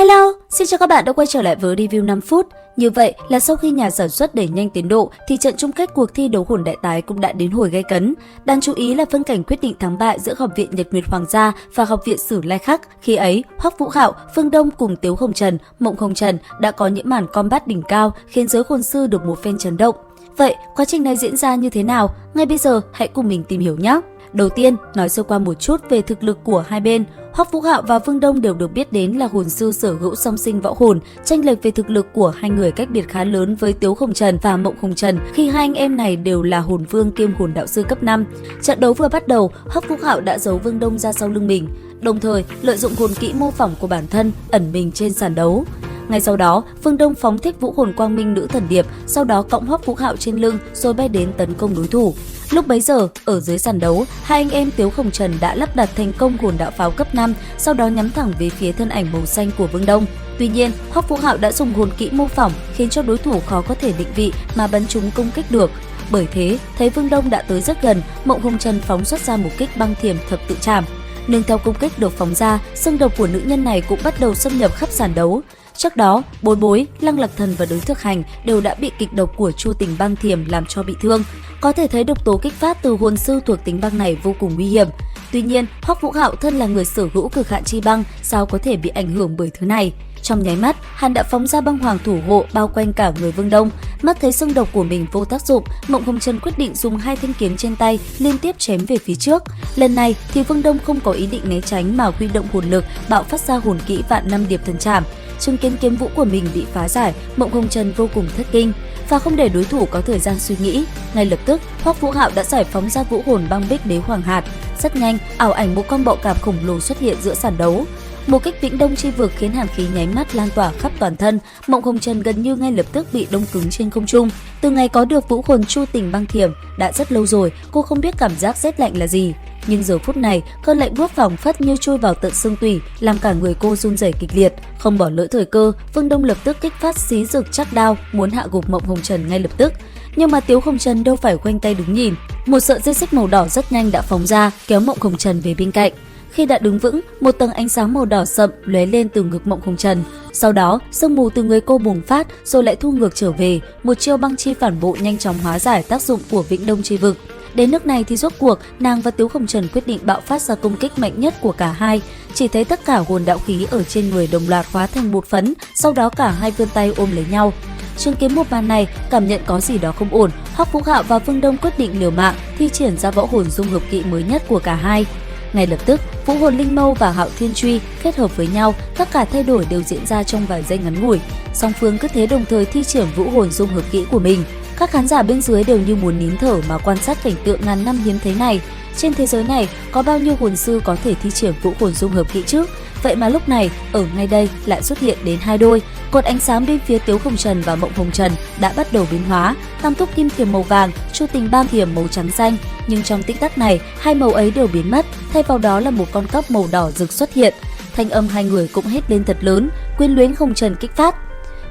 Hello, xin chào các bạn đã quay trở lại với review 5 phút. Như vậy là sau khi nhà sản xuất đẩy nhanh tiến độ thì trận chung kết cuộc thi đấu hồn đại tái cũng đã đến hồi gay cấn. Đáng chú ý là phân cảnh quyết định thắng bại giữa Học viện Nhật Nguyệt Hoàng gia và Học viện Sử Lai Khắc. Khi ấy, Hoắc Vũ Hạo, Phương Đông cùng Tiếu Hồng Trần, Mộng Hồng Trần đã có những màn combat đỉnh cao khiến giới hồn sư được một phen chấn động. Vậy, quá trình này diễn ra như thế nào? Ngay bây giờ hãy cùng mình tìm hiểu nhé! Đầu tiên, nói sơ qua một chút về thực lực của hai bên. Hoắc Vũ Hạo và Phương Đông đều được biết đến là hồn sư sở hữu song sinh võ hồn, chênh lệch về thực lực của hai người cách biệt khá lớn với Tiếu Hồng Trần và Mộng Hồng Trần khi hai anh em này đều là hồn vương kiêm hồn đạo sư cấp 5. Trận đấu vừa bắt đầu, Hoắc Vũ Hạo đã giấu Phương Đông ra sau lưng mình, đồng thời lợi dụng hồn kỹ mô phỏng của bản thân ẩn mình trên sàn đấu. Ngay sau đó, Phương Đông phóng thích vũ hồn quang minh nữ thần điệp, sau đó cõng Hoắc Vũ Hạo trên lưng rồi bay đến tấn công đối thủ. Lúc bấy giờ, ở dưới sàn đấu, hai anh em Tiếu Hồng Trần đã lắp đặt thành công hồn đạo pháo cấp 5, sau đó nhắm thẳng về phía thân ảnh màu xanh của Phương Đông. Tuy nhiên, Hoắc Vũ Hạo đã dùng hồn kỹ mô phỏng khiến cho đối thủ khó có thể định vị mà bắn trúng công kích được. Bởi thế, thấy Phương Đông đã tới rất gần, Mộng Hồng Trần phóng xuất ra một kích băng thiềm thập tự trảm. Nương theo công kích được phóng ra, xương độc của nữ nhân này cũng bắt đầu xâm nhập khắp sàn đấu. Trước đó, Bối Bối, Lăng Lạc Thần và Đối Thực Hành đều đã bị kịch độc của Chu Tình băng thiềm làm cho bị thương. Có thể thấy độc tố kích phát từ hồn sư thuộc tính băng này vô cùng nguy hiểm. Tuy nhiên, Hoắc Vũ Hạo thân là người sở hữu cực hạn chi băng, sao có thể bị ảnh hưởng bởi thứ này? Trong nháy mắt, hắn đã phóng ra băng hoàng thủ hộ bao quanh cả người Phương Đông. Mắt thấy xương độc của mình vô tác dụng, Mộng Hồng Trần quyết định dùng hai thanh kiếm trên tay liên tiếp chém về phía trước. Lần này thì Phương Đông không có ý định né tránh mà huy động hồn lực, bạo phát ra hồn kỹ vạn năm điệp thần trảm. Chứng kiến kiếm vũ của mình bị phá giải, Mộng Hồng Trần vô cùng thất kinh và không để đối thủ có thời gian suy nghĩ, ngay lập tức Hoắc Vũ Hạo đã giải phóng ra vũ hồn băng bích đế hoàng hạt. Rất nhanh, ảo ảnh một con bọ cạp khổng lồ xuất hiện giữa sàn đấu. Một kích Vĩnh Đông chi vực khiến hàn khí nháy mắt lan tỏa khắp toàn thân, Mộng Hồng Trần gần như ngay lập tức bị đông cứng trên không trung. Từ ngày có được vũ hồn Chu Tình băng thiềm, đã rất lâu rồi cô không biết cảm giác rét lạnh là gì. Nhưng giờ phút này, cơn lạnh buốt phảng phất như chui vào tận xương tủy, làm cả người cô run rẩy kịch liệt. Không bỏ lỡ thời cơ, Phương Đông lập tức kích phát xí dược chắc đao, muốn hạ gục Mộng Hồng Trần ngay lập tức. Nhưng mà Tiếu Hồng Trần đâu phải khoanh tay đứng nhìn, một sợi dây xích màu đỏ rất nhanh đã phóng ra, kéo Mộng Hồng Trần về bên cạnh. Khi đã đứng vững, một tầng ánh sáng màu đỏ sậm lóe lên từ ngực Mộng Hồng Trần. Sau đó, sương mù từ người cô bùng phát rồi lại thu ngược trở về. Một chiêu băng chi phản bộ nhanh chóng hóa giải tác dụng của Vĩnh Đông chi vực. Đến nước này thì rốt cuộc, nàng và Tiếu Hồng Trần quyết định bạo phát ra công kích mạnh nhất của cả hai. Chỉ thấy tất cả hồn đạo khí ở trên người đồng loạt hóa thành bột phấn, sau đó cả hai vươn tay ôm lấy nhau. Chứng kiến một màn này, cảm nhận có gì đó không ổn, Hoắc Vũ Hạo và Phương Đông quyết định liều mạng thi triển ra võ hồn dung hợp kỹ mới nhất của cả hai. Ngay lập tức, vũ hồn Linh Mâu và Hạo Thiên Truy kết hợp với nhau, tất cả thay đổi đều diễn ra trong vài giây ngắn ngủi. Song phương cứ thế đồng thời thi triển vũ hồn dung hợp kỹ của mình. Các khán giả bên dưới đều như muốn nín thở mà quan sát cảnh tượng ngàn năm hiếm thấy này. Trên thế giới này có bao nhiêu hồn sư có thể thi triển vũ hồn dung hợp kỹ chứ? Vậy mà lúc này, ở ngay đây lại xuất hiện đến hai đôi. Cột ánh sáng bên phía Tiếu Hồng Trần và Mộng Hồng Trần đã bắt đầu biến hóa, tam túc kim thiềm màu vàng, Chu Tình băng thiềm màu trắng xanh. Nhưng trong tích tắc này, hai màu ấy đều biến mất, thay vào đó là một con cóc màu đỏ rực xuất hiện. Thanh âm hai người cũng hét lên thật lớn, quyến luyến Hồng Trần kích phát.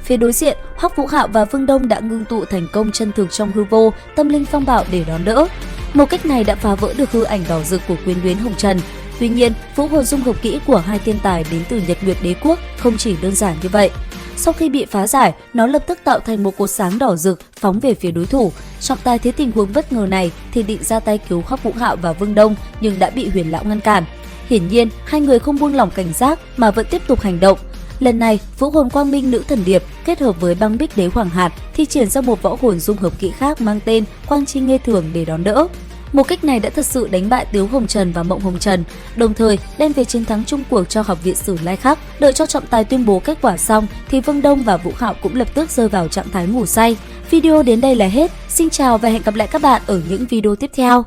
Phía đối diện, Hoắc Vũ Hạo và Phương Đông đã ngưng tụ thành công chân thực trong hư vô, tâm linh phong bạo để đón đỡ. Một cách này đã phá vỡ được hư ảnh đỏ rực của quyến luyến Hồng Trần. Tuy nhiên, vũ hồn dung hợp kỹ của hai thiên tài đến từ Nhật Nguyệt Đế Quốc không chỉ đơn giản như vậy. Sau khi bị phá giải, nó lập tức tạo thành một cột sáng đỏ rực phóng về phía đối thủ. Trọng tài thấy tình huống bất ngờ này thì định ra tay cứu Hoắc Vũ Hạo và Phương Đông nhưng đã bị Huyền Lão ngăn cản. Hiển nhiên, hai người không buông lỏng cảnh giác mà vẫn tiếp tục hành động. Lần này, vũ hồn quang minh nữ thần điệp kết hợp với băng bích đế hoàng hạt thi triển ra một võ hồn dung hợp kỹ khác mang tên Quang Chi Nghê Thường để đón đỡ. Một cách này đã thật sự đánh bại Tiếu Hồng Trần và Mộng Hồng Trần, đồng thời đem về chiến thắng chung cuộc cho Học viện Sử Lai Khắc. Đợi cho trọng tài tuyên bố kết quả xong thì Phương Đông và Vũ Hạo cũng lập tức rơi vào trạng thái ngủ say. Video đến đây là hết. Xin chào và hẹn gặp lại các bạn ở những video tiếp theo.